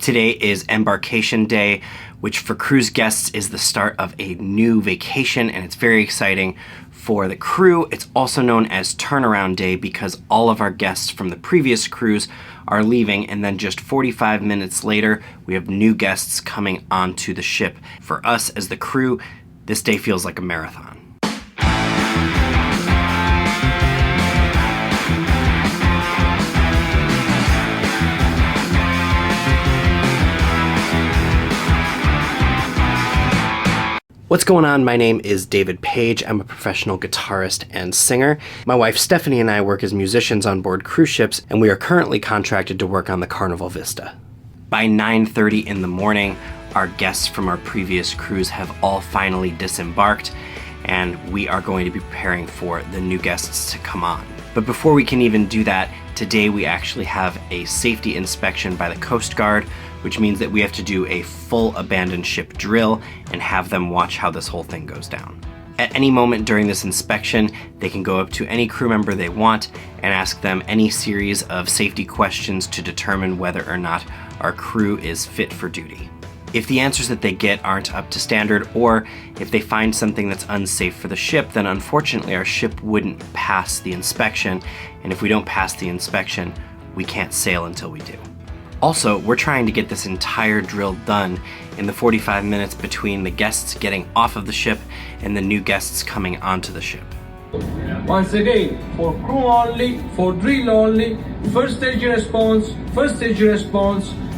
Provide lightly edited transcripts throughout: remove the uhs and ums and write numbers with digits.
Today is Embarkation Day, which for cruise guests is the start of a new vacation, and it's very exciting. For the crew, it's also known as Turnaround Day because all of our guests from the previous cruise are leaving, and then just 45 minutes later, we have new guests coming onto the ship. For us as the crew, this day feels like a marathon. What's going on? My name is David Page. I'm a professional guitarist and singer. My wife Stephanie and I work as musicians on board cruise ships, and we are currently contracted to work on the Carnival Vista. By 9:30 in the morning, our guests from our previous cruise have all finally disembarked, and we are going to be preparing for the new guests to come on. But before we can even do that, today we actually have a safety inspection by the Coast Guard, which means that we have to do a full abandoned ship drill and have them watch how this whole thing goes down. At any moment during this inspection, they can go up to any crew member they want and ask them any series of safety questions to determine whether or not our crew is fit for duty. If the answers that they get aren't up to standard, or if they find something that's unsafe for the ship, then unfortunately our ship wouldn't pass the inspection, and if we don't pass the inspection, we can't sail until we do. Also, we're trying to get this entire drill done in the 45 minutes between the guests getting off of the ship and the new guests coming onto the ship. Once again, for crew only, for drill only, first stage response,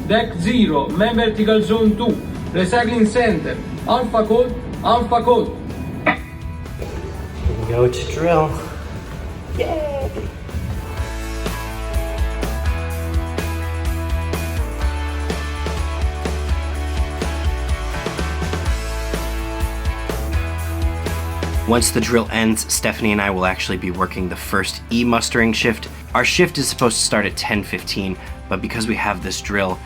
deck 0, main vertical zone 2, recycling center, alpha code, alpha code. Here we go to drill. Yay! Once the drill ends, Stephanie and I will actually be working the first E-Mustering shift. Our shift is supposed to start at 10:15, but because we have this drill,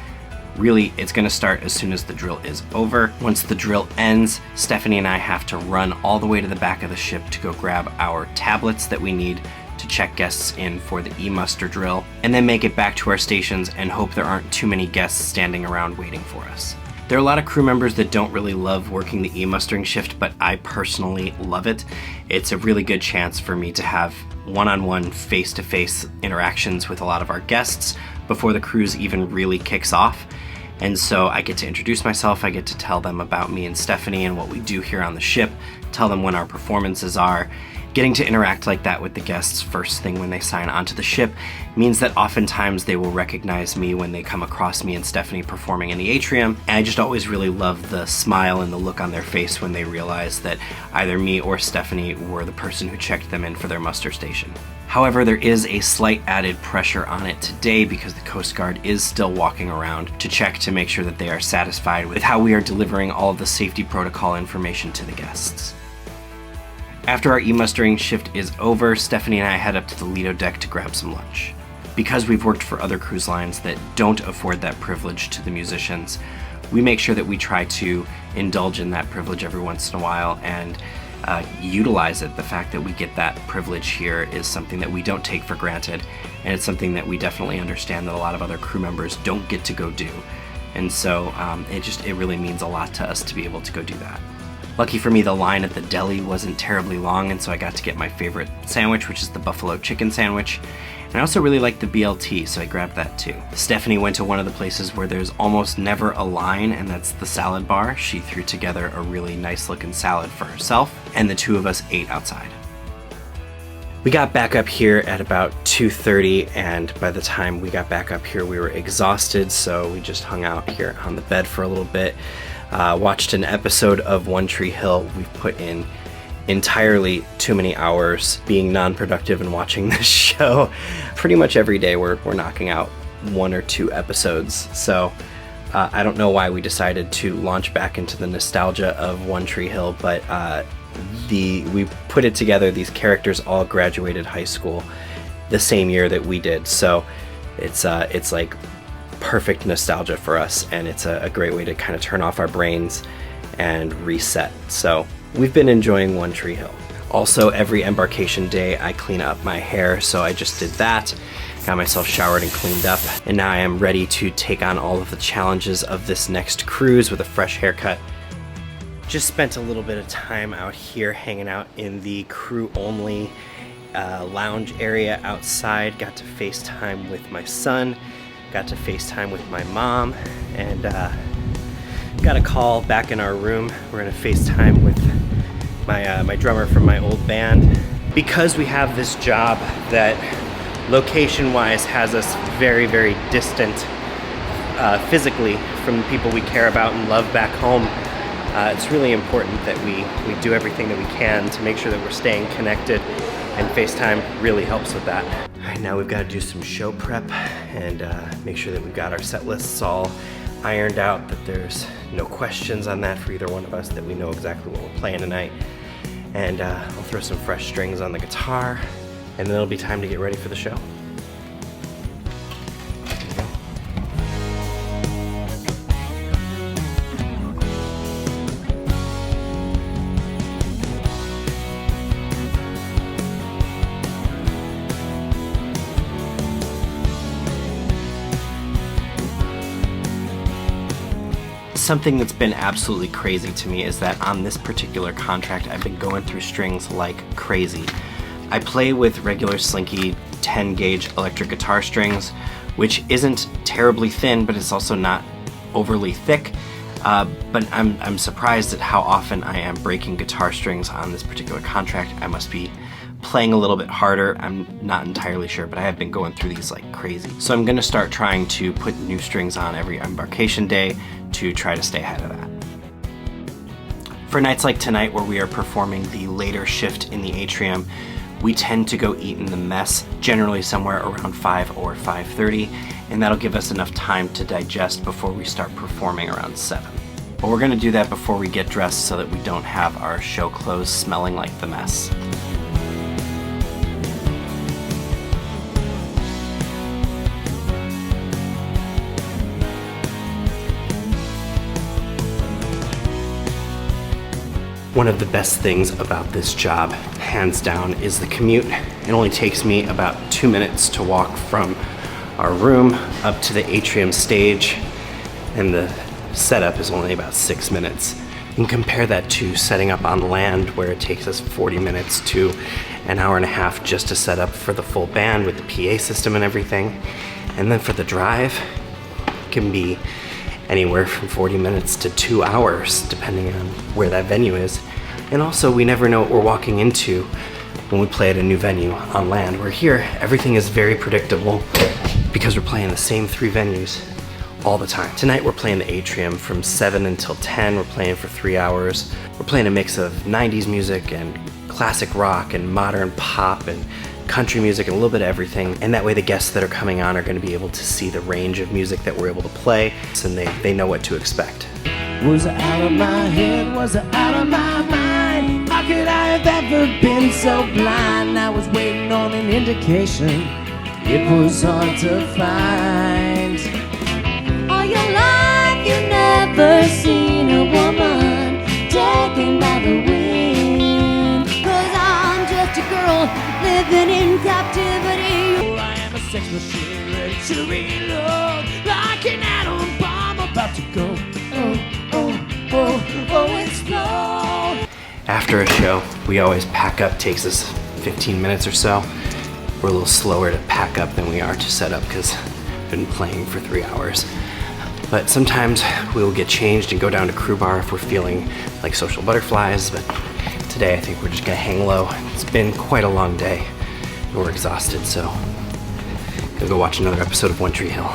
really it's gonna start as soon as the drill is over. Once the drill ends, Stephanie and I have to run all the way to the back of the ship to go grab our tablets that we need to check guests in for the E-Muster drill, and then make it back to our stations and hope there aren't too many guests standing around waiting for us. There are a lot of crew members that don't really love working the E-Mustering shift, but I personally love it. It's a really good chance for me to have one-on-one, face-to-face interactions with a lot of our guests before the cruise even really kicks off. And so I get to introduce myself, I get to tell them about me and Stephanie and what we do here on the ship, tell them when our performances are. Getting to interact like that with the guests first thing when they sign onto the ship means that oftentimes they will recognize me when they come across me and Stephanie performing in the Atrium, and I just always really love the smile and the look on their face when they realize that either me or Stephanie were the person who checked them in for their muster station. However, there is a slight added pressure on it today because the Coast Guard is still walking around to check to make sure that they are satisfied with how we are delivering all of the safety protocol information to the guests. After our E-Mustering shift is over, Stephanie and I head up to the Lido deck to grab some lunch. Because we've worked for other cruise lines that don't afford that privilege to the musicians, we make sure that we try to indulge in that privilege every once in a while and utilize it. The fact that we get that privilege here is something that we don't take for granted, and it's something that we definitely understand that a lot of other crew members don't get to go do. And so it really means a lot to us to be able to go do that. Lucky for me, the line at the deli wasn't terribly long, and so I got to get my favorite sandwich, which is the buffalo chicken sandwich. And I also really like the BLT, so I grabbed that too. Stephanie went to one of the places where there's almost never a line, and that's the salad bar. She threw together a really nice looking salad for herself, and the two of us ate outside. We got back up here at about 2:30, and by the time we got back up here, we were exhausted, so we just hung out here on the bed for a little bit. Watched an episode of One Tree Hill. We've put in entirely too many hours being non-productive and watching this show. Pretty much every day we're knocking out 1 or 2 episodes. So I don't know why we decided to launch back into the nostalgia of One Tree Hill, but we put it together. These characters all graduated high school the same year that we did. So it's like perfect nostalgia for us, and it's a great way to kind of turn off our brains and reset. So we've been enjoying One Tree Hill. Also, every Embarkation Day I clean up my hair, so I just did that. got myself showered and cleaned up, and now I am ready to take on all of the challenges of this next cruise with a fresh haircut. Just spent a little bit of time out here hanging out in the crew-only lounge area outside. Got to FaceTime with my son, got to FaceTime with my mom, and got a call back in our room. We're gonna FaceTime with my drummer from my old band. Because we have this job that location-wise has us very, very distant physically from the people we care about and love back home, it's really important that we do everything that we can to make sure that we're staying connected, and FaceTime really helps with that. All right, now we've got to do some show prep and make sure that we've got our set lists all ironed out, that there's no questions on that for either one of us, that we know exactly what we're playing tonight. And I'll throw some fresh strings on the guitar, and then it'll be time to get ready for the show. Something that's been absolutely crazy to me is that on this particular contract, I've been going through strings like crazy. I play with regular slinky 10 gauge electric guitar strings, which isn't terribly thin, but it's also not overly thick. But I'm surprised at how often I am breaking guitar strings on this particular contract. I must be playing a little bit harder. I'm not entirely sure, but I have been going through these like crazy. So I'm gonna start trying to put new strings on every embarkation day to try to stay ahead of that. For nights like tonight, where we are performing the later shift in the Atrium, we tend to go eat in the mess, generally somewhere around 5 or 5:30, and that'll give us enough time to digest before we start performing around 7. But we're gonna do that before we get dressed so that we don't have our show clothes smelling like the mess. One of the best things about this job, hands down, is the commute. It only takes me about 2 minutes to walk from our room up to the Atrium stage, and the setup is only about 6 minutes. You can compare that to setting up on land, where it takes us 40 minutes to an hour and a half just to set up for the full band with the PA system and everything. And then for the drive, it can be anywhere from 40 minutes to 2 hours, depending on where that venue is. And also, we never know what we're walking into when we play at a new venue on land. Where here, everything is very predictable because we're playing the same 3 venues all the time. Tonight we're playing the Atrium from 7 until 10. We're playing for 3 hours. We're playing a mix of 90s music and classic rock and modern pop and country music and a little bit of everything, and that way the guests that are coming on are going to be able to see the range of music that we're able to play, and they know what to expect. Was I out of my head? Was I out of my mind? How could I have ever been so blind? I was waiting on an indication. It was hard to find. All your life you've never seen a woman taken by the wind. 'Cause I'm just a girl living in captivity. I am a sex machine ready to reload, like an atom bomb about to go. Explode. After a show, we always pack up. Takes us 15 minutes or so. We're a little slower to pack up than we are to set up because we've been playing for 3 hours. But sometimes we'll get changed and go down to Crew Bar if we're feeling like social butterflies. But today I think we're just gonna hang low. It's been quite a long day and we're exhausted, so gonna go watch another episode of One Tree Hill.